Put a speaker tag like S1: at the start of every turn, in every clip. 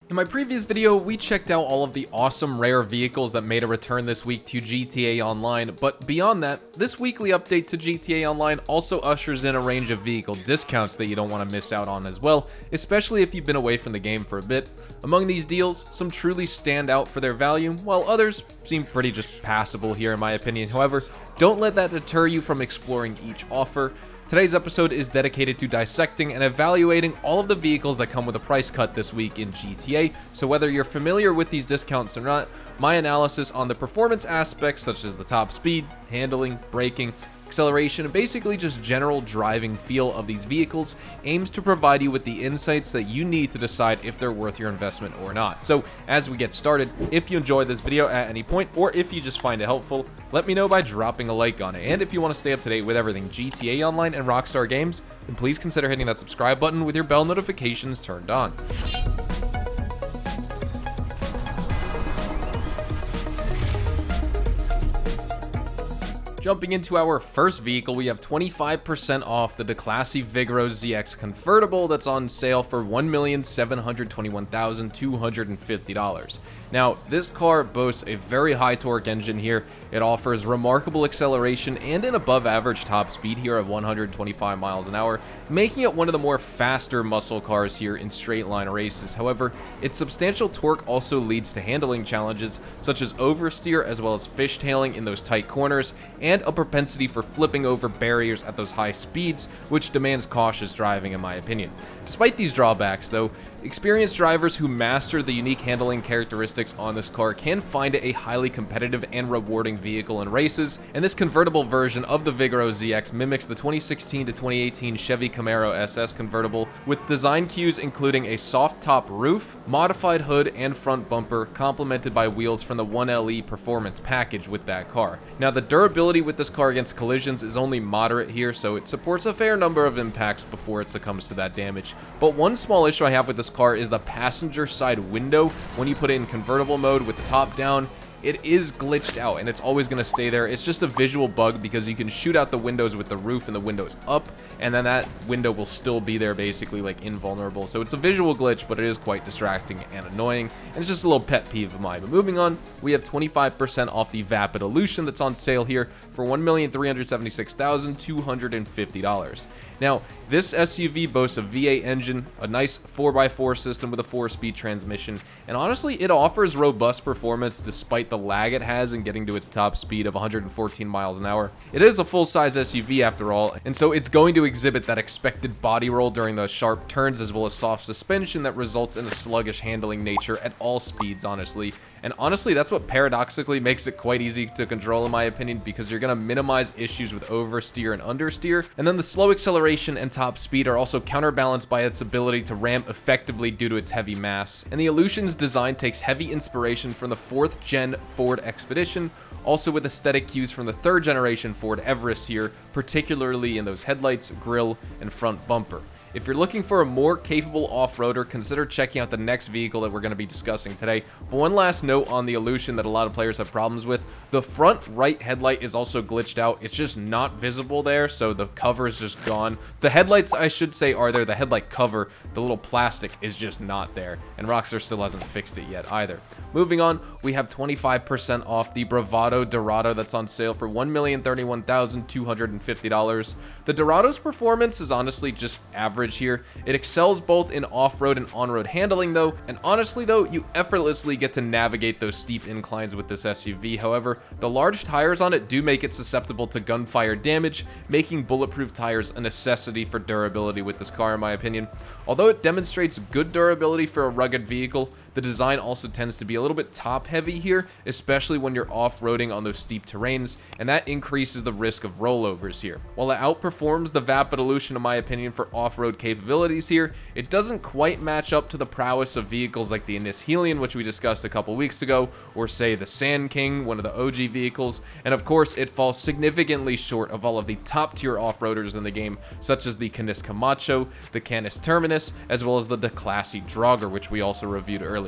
S1: In my previous video, we checked out all of the awesome rare vehicles that made a return this week to GTA Online, but beyond that, this weekly update to GTA Online also ushers in a range of vehicle discounts that you don't want to miss out on as well, especially if you've been away from the game for a bit. Among these deals, some truly stand out for their value, while others seem pretty just passable here in my opinion. However, don't let that deter you from exploring each offer. Today's episode is dedicated to dissecting and evaluating all of the vehicles that come with a price cut this week in GTA, so whether you're familiar with these discounts or not, my analysis on the performance aspects such as the top speed, handling, braking, acceleration, and basically just general driving feel of these vehicles aims to provide you with the insights that you need to decide if they're worth your investment or not. So as we get started, if you enjoyed this video at any point, or if you just find it helpful, let me know by dropping a like on it. And if you want to stay up to date with everything GTA Online and Rockstar games, then please consider hitting that subscribe button with your bell notifications turned on. Jumping into our first vehicle, we have 25% off the Nagasaki Outlaw ZX convertible that's on sale for $1,721,250. Now, this car boasts a very high torque engine here. It offers remarkable acceleration and an above average top speed here of 125 miles an hour, making it one of the more faster muscle cars here in straight line races. However, its substantial torque also leads to handling challenges such as oversteer as well as fishtailing in those tight corners, and a propensity for flipping over barriers at those high speeds, which demands cautious driving in my opinion. Despite these drawbacks though, experienced drivers who master the unique handling characteristics on this car can find it a highly competitive and rewarding vehicle in races, and this convertible version of the Outlaw ZX mimics the 2016 to 2018 Chevy Camaro SS convertible, with design cues including a soft top roof, modified hood, and front bumper, complemented by wheels from the 1LE performance package with that car. Now, the durability with this car against collisions is only moderate here, so it supports a fair number of impacts before it succumbs to that damage. But one small issue I have with this car is the passenger side window. When you put it in convertible mode with the top down, it is glitched out and it's always going to stay there. It's just a visual bug because you can shoot out the windows with the roof and the windows up, and then that window will still be there basically like invulnerable. So it's a visual glitch, but it is quite distracting and annoying, and it's just a little pet peeve of mine. But moving on, we have 25% off the Vapidution that's on sale here for $1,376,250. Now, this SUV boasts a V8 engine, a nice 4x4 system with a 4-speed transmission, and honestly, it offers robust performance despite the lag it has in getting to its top speed of 114 miles an hour. It is a full-size SUV after all, and so it's going to exhibit that expected body roll during the sharp turns as well as soft suspension that results in a sluggish handling nature at all speeds, honestly. And honestly, that's what paradoxically makes it quite easy to control in my opinion, because you're going to minimize issues with oversteer and understeer, and then the slow acceleration and top speed are also counterbalanced by its ability to ram effectively due to its heavy mass. And the Illusion's design takes heavy inspiration from the 4th gen Ford Expedition, also with aesthetic cues from the 3rd generation Ford Everest here, particularly in those headlights, grille, and front bumper. If you're looking for a more capable off-roader, consider checking out the next vehicle that we're going to be discussing today. But one last note on the Illusion that a lot of players have problems with: the front right headlight is also glitched out. It's just not visible there, so the cover is just gone. The headlights, I should say, are there. The headlight cover, the little plastic, is just not there, and Rockstar still hasn't fixed it yet either. Moving on, we have 25% off the Bravado Dorado that's on sale for $1,031,250. The Dorado's performance is honestly just average here. It excels both in off-road and on-road handling though, and honestly though, you effortlessly get to navigate those steep inclines with this SUV. However, the large tires on it do make it susceptible to gunfire damage, making bulletproof tires a necessity for durability with this car in my opinion. Although it demonstrates good durability for a rugged vehicle, the design also tends to be a little bit top heavy here, especially when you're off-roading on those steep terrains, and that increases the risk of rollovers here. While it outperforms the Vapidution in my opinion for off-road capabilities here, it doesn't quite match up to the prowess of vehicles like the Helion, which we discussed a couple weeks ago, or say the Sand King, one of the OG vehicles, and of course it falls significantly short of all of the top-tier off-roaders in the game, such as the Canis Camacho, the Canis Terminus, as well as the Declasse Draugr, which we also reviewed earlier.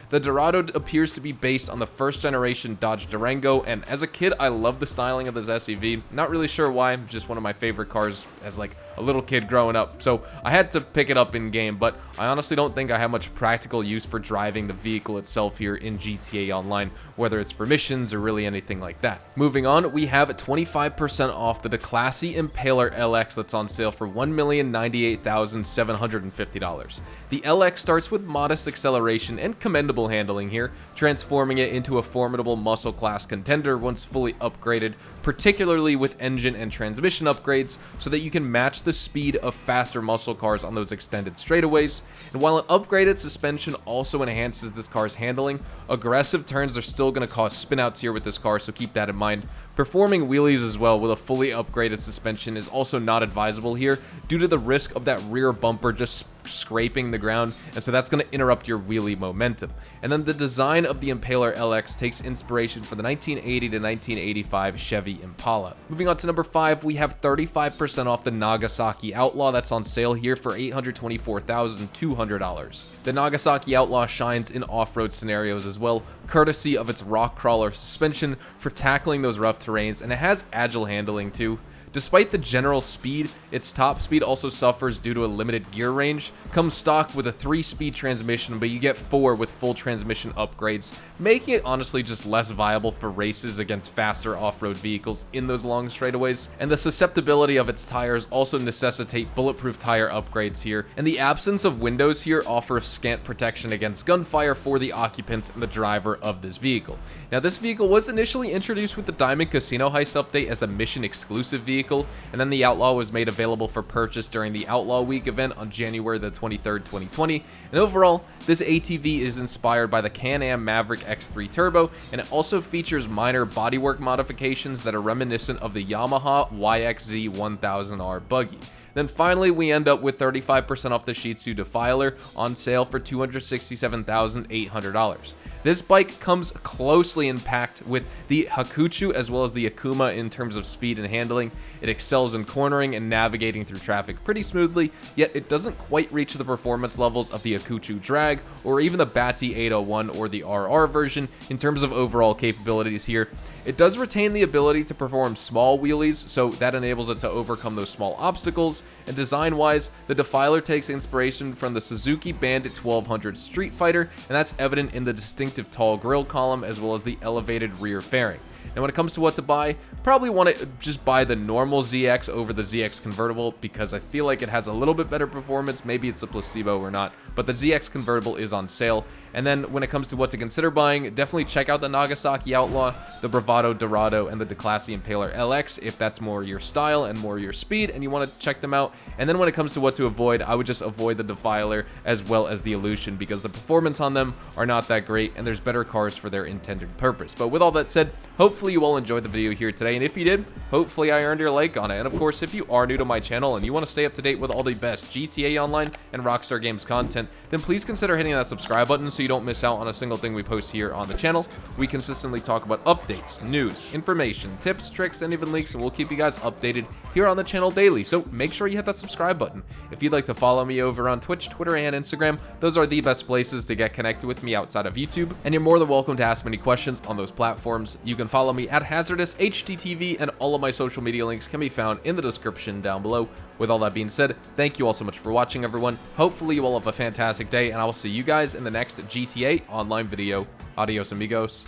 S1: The Dorado appears to be based on the 1st generation Dodge Durango, and as a kid I love the styling of this SUV. Not really sure why, just one of my favorite cars as like a little kid growing up, so I had to pick it up in game, but I honestly don't think I have much practical use for driving the vehicle itself here in GTA Online, whether it's for missions or really anything like that. Moving on, we have 25% off the classy Impaler LX that's on sale for $1,098,750. The LX starts with modest acceleration and commendable handling here, transforming it into a formidable muscle class contender once fully upgraded, particularly with engine and transmission upgrades, so that you can match the speed of faster muscle cars on those extended straightaways. And while an upgraded suspension also enhances this car's handling, aggressive turns are still going to cause spinouts here with this car, so keep that in mind. Performing wheelies as well with a fully upgraded suspension is also not advisable here due to the risk of that rear bumper just scraping the ground, and so that's going to interrupt your wheelie momentum. And then the design of the Impaler LX takes inspiration from the 1980 to 1985 Chevy Impala. Moving on to number 5, we have 35% off the Nagasaki Outlaw that's on sale here for $824,200. The Nagasaki Outlaw shines in off-road scenarios as well, courtesy of its rock crawler suspension for tackling those rough terrains, and it has agile handling too. Despite the general speed, its top speed also suffers due to a limited gear range. Comes stock with a 3-speed transmission, but you get 4 with full transmission upgrades, making it honestly just less viable for races against faster off-road vehicles in those long straightaways. And the susceptibility of its tires also necessitate bulletproof tire upgrades here, and the absence of windows here offers scant protection against gunfire for the occupant and the driver of this vehicle. Now, this vehicle was initially introduced with the Diamond Casino Heist update as a mission-exclusive vehicle, and then the Outlaw was made available for purchase during the Outlaw Week event on January the 23rd, 2020. And overall, this ATV is inspired by the Can-Am Maverick X3 Turbo, and it also features minor bodywork modifications that are reminiscent of the Yamaha YXZ 1000R buggy. Then finally, we end up with 35% off the Suzuki Defiler on sale for $267,800. This bike comes closely in packed with the Hakuchu as well as the Akuma in terms of speed and handling. It excels in cornering and navigating through traffic pretty smoothly, yet it doesn't quite reach the performance levels of the Hakuchu Drag or even the Bati 801 or the RR version in terms of overall capabilities here. It does retain the ability to perform small wheelies, so that enables it to overcome those small obstacles, and design-wise, the Defiler takes inspiration from the Suzuki Bandit 1200 Street Fighter, and that's evident in the distinctive tall grille column as well as the elevated rear fairing. And when it comes to what to buy, probably want to just buy the normal ZX over the ZX convertible because I feel like it has a little bit better performance. Maybe it's a placebo or not, but the ZX convertible is on sale. And then when it comes to what to consider buying, definitely check out the Nagasaki Outlaw, the Bravado Dorado, and the classy Impaler LX if that's more your style and more your speed and you want to check them out. And then when it comes to what to avoid, I would just avoid the Defiler as well as the Illusion because the performance on them are not that great and there's better cars for their intended purpose. But with all that said, hopefully you all enjoyed the video here today, and if you did, hopefully I earned your like on it. And of course, if you are new to my channel and you want to stay up to date with all the best GTA Online and Rockstar Games content, then please consider hitting that subscribe button so you don't miss out on a single thing we post here on the channel. We consistently talk about updates, news, information, tips, tricks, and even leaks, and we'll keep you guys updated here on the channel daily, so make sure you hit that subscribe button. If you'd like to follow me over on Twitch, Twitter, and Instagram, those are the best places to get connected with me outside of YouTube, and you're more than welcome to ask me any questions on those platforms. You can follow me at Hazardous HDTV, and all of my social media links can be found in the description down below. With all that being said, thank you all so much for watching, everyone. Hopefully you all have a fantastic day, and I will see you guys in the next GTA Online video. Adios, amigos.